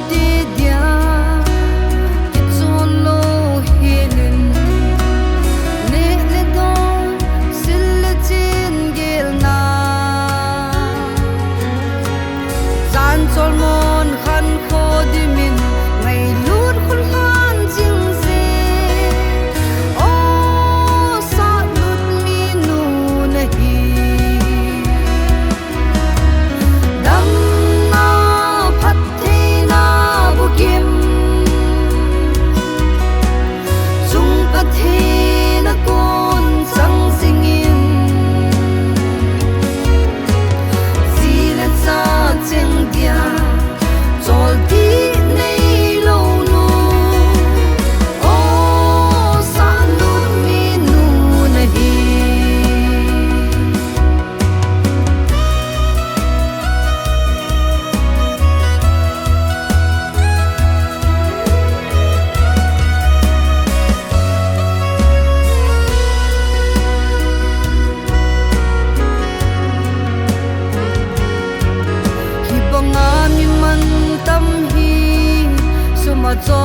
ti dia ki chon lo hilin ne le don sil le chin gel na san chol mon khan kho di min ngai lut khul khan jing se o sa lut mi nu na hi dam na phat the na bu kim chung pa the na kon sang sing in si la sa cheng dia chol ti nei lo nu o sa lut mi nu na hi hi banga mi man tam hi suma cho